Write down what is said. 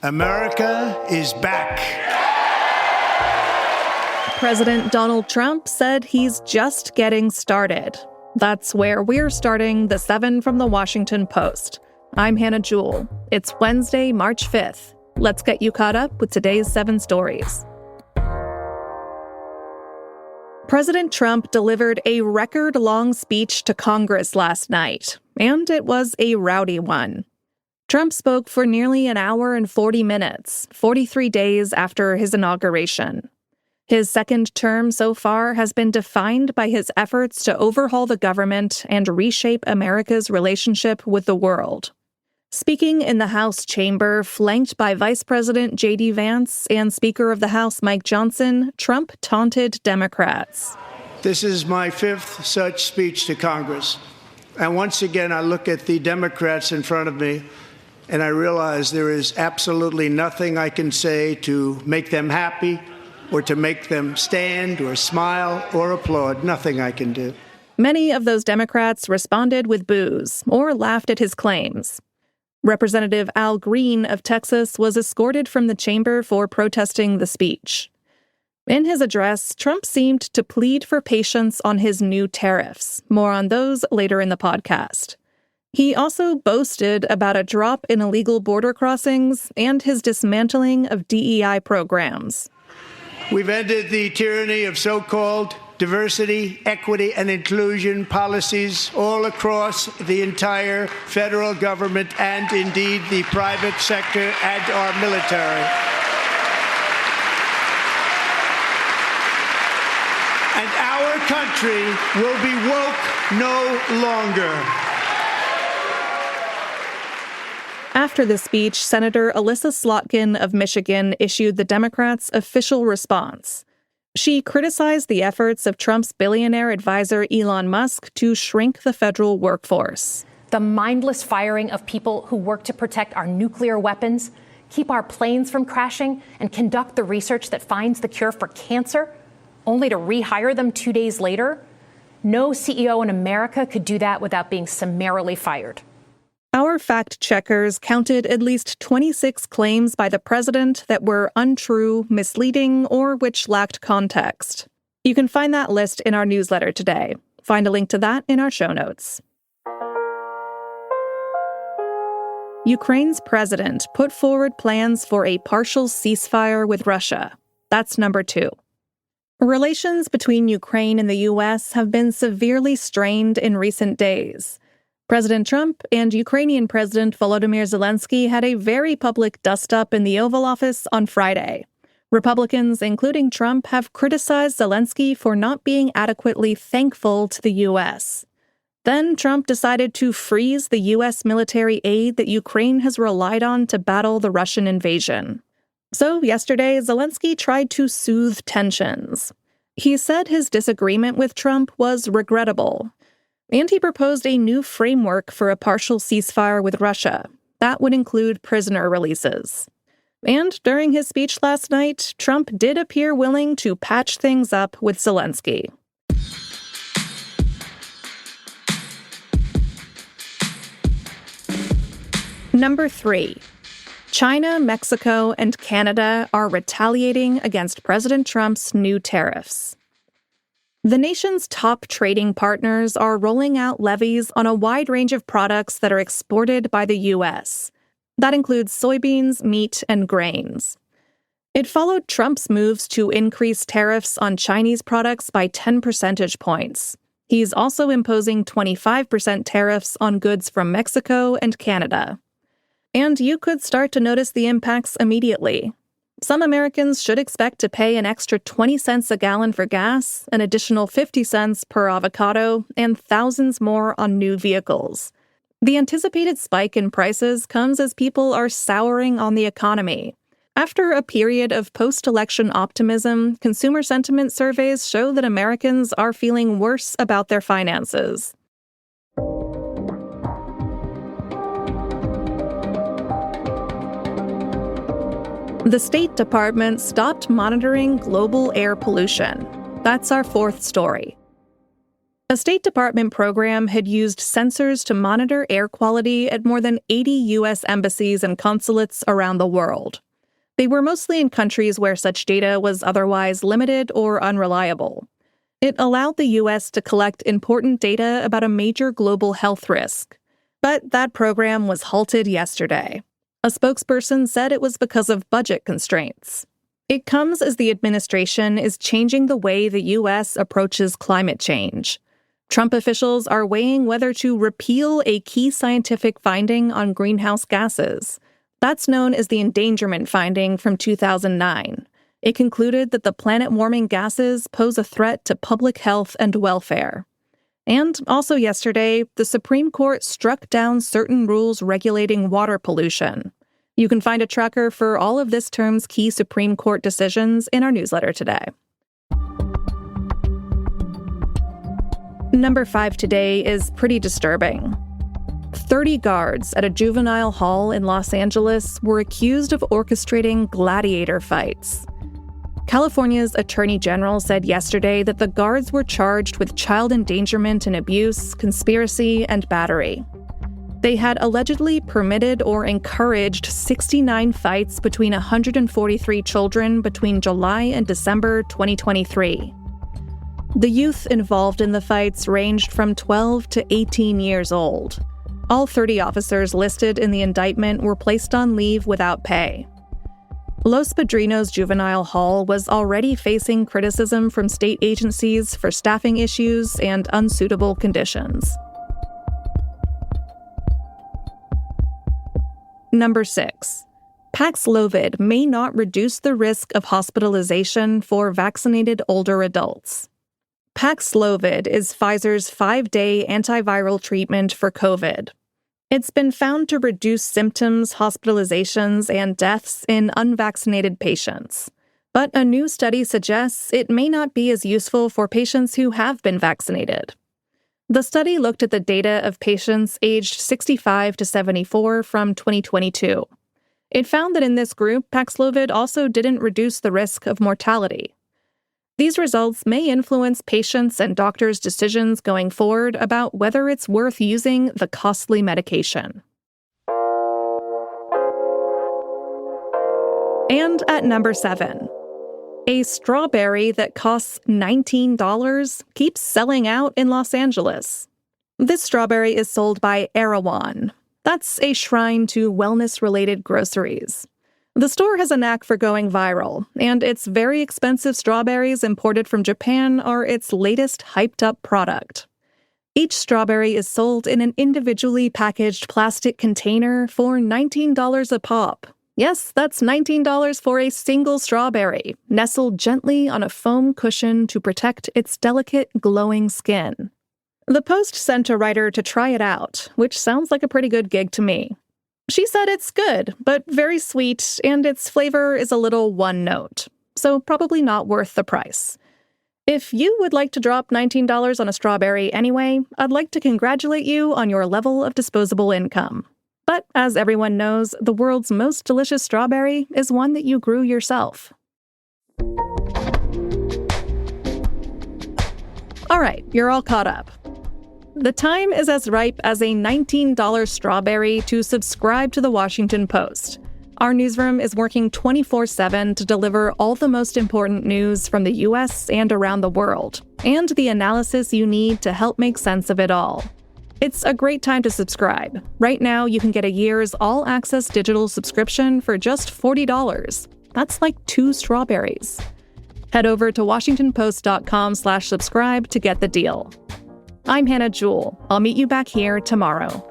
America is back. President Donald Trump said he's just getting started. That's where we're starting the 7 from the Washington Post. I'm Hannah Jewell. It's Wednesday, March 5th. Let's get you caught up with today's 7 stories. President Trump delivered a record-long speech to Congress last night, and it was a rowdy one. Trump spoke for nearly an hour and 40 minutes, 43 days after his inauguration. His second term so far has been defined by his efforts to overhaul the government and reshape America's relationship with the world. Speaking in the House chamber, flanked by Vice President J.D. Vance and Speaker of the House Mike Johnson, Trump taunted Democrats. This is my 5th such speech to Congress. And once again, I look at the Democrats in front of me, and I realize there is absolutely nothing I can say to make them happy or to make them stand or smile or applaud. Nothing I can do. Many of those Democrats responded with boos or laughed at his claims. Representative Al Green of Texas was escorted from the chamber for protesting the speech. In his address, Trump seemed to plead for patience on his new tariffs. More on those later in the podcast. He also boasted about a drop in illegal border crossings and his dismantling of DEI programs. We've ended the tyranny of so-called diversity, equity, and inclusion policies all across the entire federal government and indeed the private sector and our military. And our country will be woke no longer. After the speech, Senator Alyssa Slotkin of Michigan issued the Democrats' official response. She criticized the efforts of Trump's billionaire advisor Elon Musk to shrink the federal workforce. The mindless firing of people who work to protect our nuclear weapons, keep our planes from crashing, and conduct the research that finds the cure for cancer, only to rehire them 2 days later? No CEO in America could do that without being summarily fired. Our fact-checkers counted at least 26 claims by the president that were untrue, misleading, or which lacked context. You can find that list in our newsletter today. Find a link to that in our show notes. Ukraine's president put forward plans for a partial ceasefire with Russia. That's number 2. Relations between Ukraine and the U.S. have been severely strained in recent days. President Trump and Ukrainian President Volodymyr Zelensky had a very public dust-up in the Oval Office on Friday. Republicans, including Trump, have criticized Zelensky for not being adequately thankful to the U.S. Then Trump decided to freeze the U.S. military aid that Ukraine has relied on to battle the Russian invasion. So yesterday, Zelensky tried to soothe tensions. He said his disagreement with Trump was regrettable. And he proposed a new framework for a partial ceasefire with Russia. That would include prisoner releases. And during his speech last night, Trump did appear willing to patch things up with Zelensky. Number 3. China, Mexico, and Canada are retaliating against President Trump's new tariffs. The nation's top trading partners are rolling out levies on a wide range of products that are exported by the U.S. That includes soybeans, meat, and grains. It followed Trump's moves to increase tariffs on Chinese products by 10 percentage points. He's also imposing 25% tariffs on goods from Mexico and Canada. And you could start to notice the impacts immediately. Some Americans should expect to pay an extra 20 cents a gallon for gas, an additional 50 cents per avocado, and thousands more on new vehicles. The anticipated spike in prices comes as people are souring on the economy. After a period of post-election optimism, consumer sentiment surveys show that Americans are feeling worse about their finances. The State Department stopped monitoring global air pollution. That's our 4th story. A State Department program had used sensors to monitor air quality at more than 80 U.S. embassies and consulates around the world. They were mostly in countries where such data was otherwise limited or unreliable. It allowed the U.S. to collect important data about a major global health risk. But that program was halted yesterday. A spokesperson said it was because of budget constraints. It comes as the administration is changing the way the U.S. approaches climate change. Trump officials are weighing whether to repeal a key scientific finding on greenhouse gases. That's known as the endangerment finding from 2009. It concluded that the planet-warming gases pose a threat to public health and welfare. And also yesterday, the Supreme Court struck down certain rules regulating water pollution. You can find a tracker for all of this term's key Supreme Court decisions in our newsletter today. Number 5 today is pretty disturbing. 30 guards at a juvenile hall in Los Angeles were accused of orchestrating gladiator fights. California's Attorney General said yesterday that the guards were charged with child endangerment and abuse, conspiracy, and battery. They had allegedly permitted or encouraged 69 fights between 143 children between July and December 2023. The youth involved in the fights ranged from 12 to 18 years old. All 30 officers listed in the indictment were placed on leave without pay. Los Padrinos Juvenile Hall was already facing criticism from state agencies for staffing issues and unsuitable conditions. Number 6. Paxlovid may not reduce the risk of hospitalization for vaccinated older adults. Paxlovid is Pfizer's 5-day antiviral treatment for COVID. It's been found to reduce symptoms, hospitalizations, and deaths in unvaccinated patients. But a new study suggests it may not be as useful for patients who have been vaccinated. The study looked at the data of patients aged 65 to 74 from 2022. It found that in this group, Paxlovid also didn't reduce the risk of mortality. These results may influence patients' and doctors' decisions going forward about whether it's worth using the costly medication. And at number 7, a strawberry that costs $19 keeps selling out in Los Angeles. This strawberry is sold by Erewhon. That's a shrine to wellness-related groceries. The store has a knack for going viral, and its very expensive strawberries imported from Japan are its latest hyped-up product. Each strawberry is sold in an individually packaged plastic container for $19 a pop. Yes, that's $19 for a single strawberry, nestled gently on a foam cushion to protect its delicate, glowing skin. The Post sent a writer to try it out, which sounds like a pretty good gig to me. She said it's good, but very sweet, and its flavor is a little one-note, so probably not worth the price. If you would like to drop $19 on a strawberry anyway, I'd like to congratulate you on your level of disposable income. But as everyone knows, the world's most delicious strawberry is one that you grew yourself. All right, you're all caught up. The time is as ripe as a $19 strawberry to subscribe to the Washington Post. Our newsroom is working 24/7 to deliver all the most important news from the U.S. and around the world, and the analysis you need to help make sense of it all. It's a great time to subscribe. Right now, you can get a year's all-access digital subscription for just $40. That's like 2 strawberries. Head over to WashingtonPost.com/subscribe to get the deal. I'm Hannah Jewell. I'll meet you back here tomorrow.